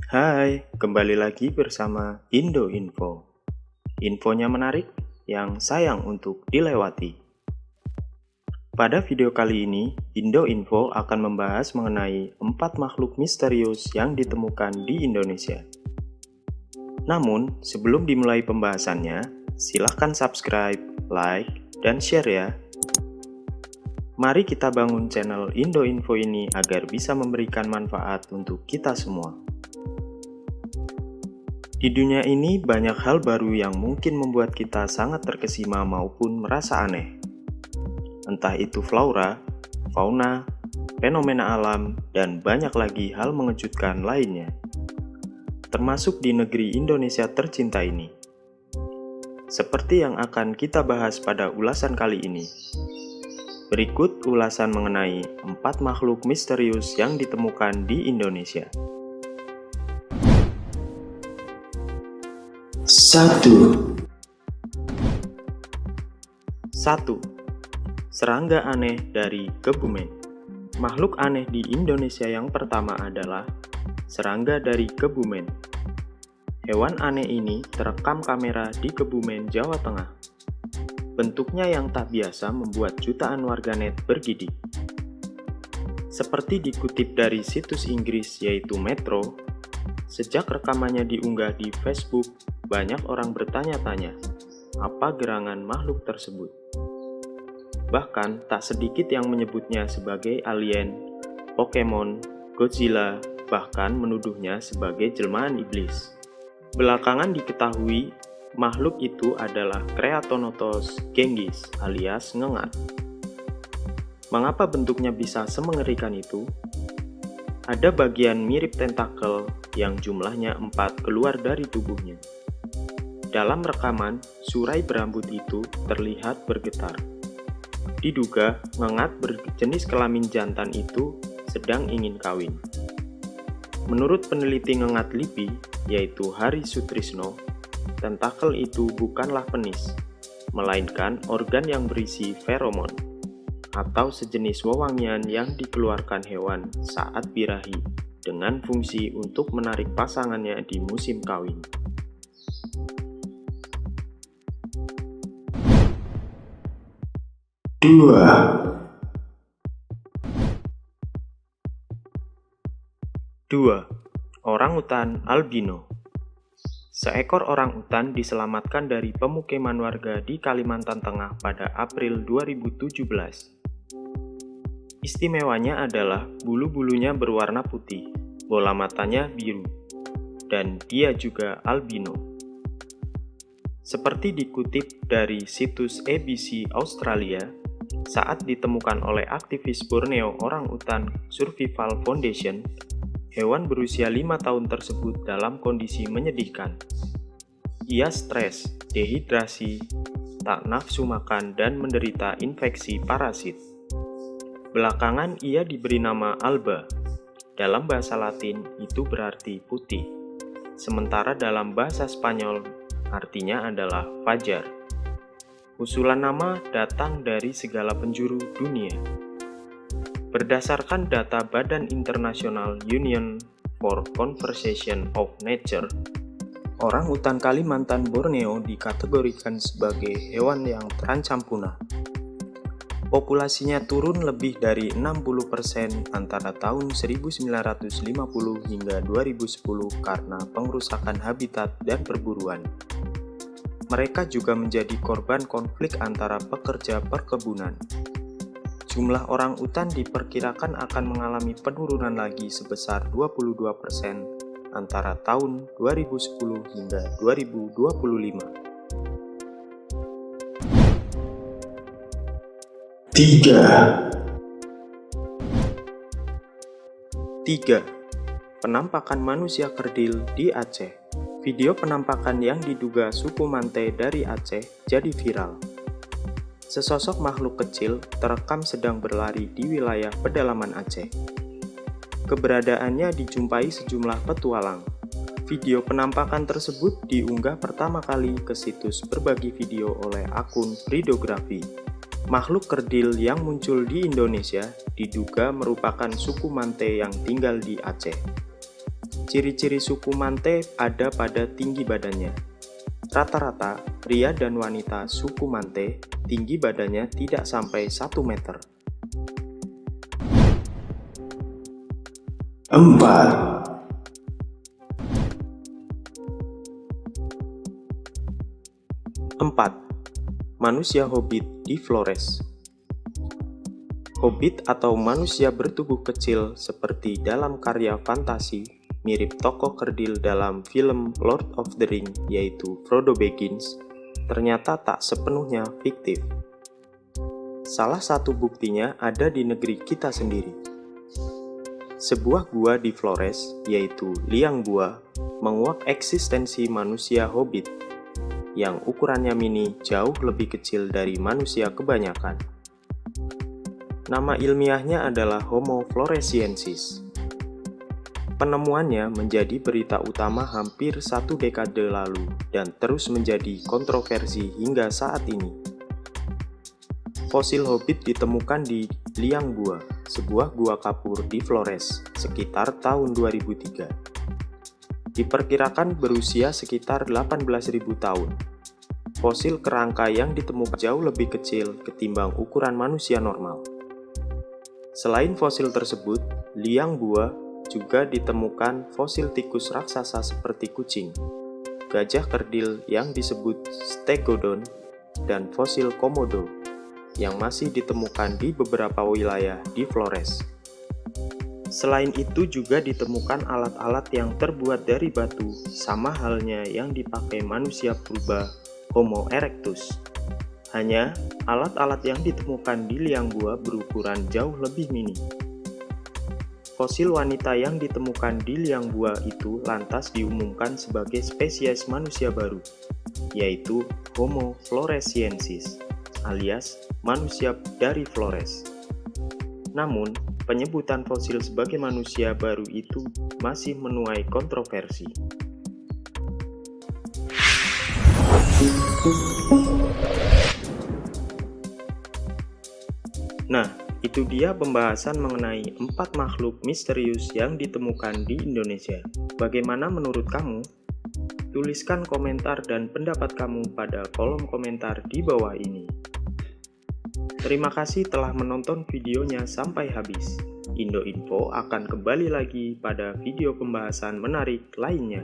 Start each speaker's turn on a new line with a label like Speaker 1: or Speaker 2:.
Speaker 1: Hai, kembali lagi bersama Indo Info. Infonya menarik, yang sayang untuk dilewati. Pada video kali ini, Indo Info akan membahas mengenai 4 makhluk misterius yang ditemukan di Indonesia. Namun, sebelum dimulai pembahasannya, silahkan subscribe, like, dan share ya. Mari kita bangun channel Indo Info ini agar bisa memberikan manfaat untuk kita semua. Di dunia ini banyak hal baru yang mungkin membuat kita sangat terkesima maupun merasa aneh. Entah itu flora, fauna, fenomena alam, dan banyak lagi hal mengejutkan lainnya. Termasuk di negeri Indonesia tercinta ini. Seperti yang akan kita bahas pada ulasan kali ini. Berikut ulasan mengenai 4 makhluk misterius yang ditemukan di Indonesia. 1. Serangga aneh dari Kebumen. Makhluk aneh di Indonesia yang pertama adalah serangga dari Kebumen. Hewan aneh ini terekam kamera di Kebumen, Jawa Tengah. Bentuknya yang tak biasa membuat jutaan warganet bergidik. Seperti dikutip dari situs Inggris yaitu Metro, sejak rekamannya diunggah di Facebook, banyak orang bertanya-tanya, apa gerangan makhluk tersebut? Bahkan, tak sedikit yang menyebutnya sebagai alien, Pokemon, Godzilla, bahkan menuduhnya sebagai jelmaan iblis. Belakangan diketahui, makhluk itu adalah Kreatonotos genghis alias ngengat. Mengapa bentuknya bisa semengerikan itu? Ada bagian mirip tentakel yang jumlahnya 4 keluar dari tubuhnya. Dalam rekaman, surai berambut itu terlihat bergetar. Diduga, ngengat berjenis kelamin jantan itu sedang ingin kawin. Menurut peneliti ngengat LIPI, yaitu Hari Sutrisno, tentakel itu bukanlah penis, melainkan organ yang berisi feromon, atau sejenis wewangian yang dikeluarkan hewan saat birahi, dengan fungsi untuk menarik pasangannya di musim kawin. 2. Orangutan albino. Seekor orangutan diselamatkan dari pemukiman warga di Kalimantan Tengah pada April 2017. Istimewanya adalah bulu-bulunya berwarna putih, bola matanya biru, dan dia juga albino. Seperti dikutip dari situs ABC Australia, saat ditemukan oleh aktivis Borneo Orangutan Survival Foundation, hewan berusia 5 tahun tersebut dalam kondisi menyedihkan. Ia stres, dehidrasi, tak nafsu makan, dan menderita infeksi parasit. Belakangan ia diberi nama Alba. Dalam bahasa Latin itu berarti putih, sementara dalam bahasa Spanyol artinya adalah fajar. Usulan nama datang dari segala penjuru dunia. Berdasarkan data Badan International Union for Conservation of Nature, orangutan Kalimantan Borneo dikategorikan sebagai hewan yang terancam punah. Populasinya turun lebih dari 60% antara tahun 1950 hingga 2010 karena pengrusakan habitat dan perburuan. Mereka juga menjadi korban konflik antara pekerja perkebunan. Jumlah orangutan diperkirakan akan mengalami penurunan lagi sebesar 22% antara tahun 2010 hingga 2025. 3. Penampakan manusia kerdil di Aceh. Video penampakan yang diduga suku Mante dari Aceh jadi viral. Sesosok makhluk kecil terekam sedang berlari di wilayah pedalaman Aceh. Keberadaannya dijumpai sejumlah petualang. Video penampakan tersebut diunggah pertama kali ke situs berbagi video oleh akun Fridografi. Makhluk kerdil yang muncul di Indonesia diduga merupakan suku Mante yang tinggal di Aceh. Ciri-ciri suku Mante ada pada tinggi badannya. Rata-rata, pria dan wanita suku Mante tinggi badannya tidak sampai 1 meter.
Speaker 2: 4.
Speaker 1: Manusia hobbit di Flores. Hobbit atau manusia bertubuh kecil seperti dalam karya fantasi, mirip tokoh kerdil dalam film Lord of the Ring yaitu Frodo Baggins, ternyata tak sepenuhnya fiktif. Salah satu buktinya ada di negeri kita sendiri. Sebuah gua di Flores, yaitu Liang Gua, menguak eksistensi manusia hobbit, yang ukurannya mini jauh lebih kecil dari manusia kebanyakan. Nama ilmiahnya adalah Homo floresiensis. Penemuannya menjadi berita utama hampir 1 dekade lalu dan terus menjadi kontroversi hingga saat ini. Fosil hobbit ditemukan di Liang Gua, sebuah gua kapur di Flores, sekitar tahun 2003. Diperkirakan berusia sekitar 18.000 tahun. Fosil kerangka yang ditemukan jauh lebih kecil ketimbang ukuran manusia normal. Selain fosil tersebut, Liang Gua juga ditemukan fosil tikus raksasa seperti kucing, gajah kerdil yang disebut Stegodon, dan fosil komodo yang masih ditemukan di beberapa wilayah di Flores. Selain itu juga ditemukan alat-alat yang terbuat dari batu, sama halnya yang dipakai manusia purba Homo erectus. Hanya, alat-alat yang ditemukan di Liang Gua berukuran jauh lebih mini. Fosil wanita yang ditemukan di Liang Gua itu lantas diumumkan sebagai spesies manusia baru, yaitu Homo floresiensis, alias manusia dari Flores. Namun, penyebutan fosil sebagai manusia baru itu masih menuai kontroversi. Nah, itu dia pembahasan mengenai 4 makhluk misterius yang ditemukan di Indonesia. Bagaimana menurut kamu? Tuliskan komentar dan pendapat kamu pada kolom komentar di bawah ini. Terima kasih telah menonton videonya sampai habis. Indo Info akan kembali lagi pada video pembahasan menarik lainnya.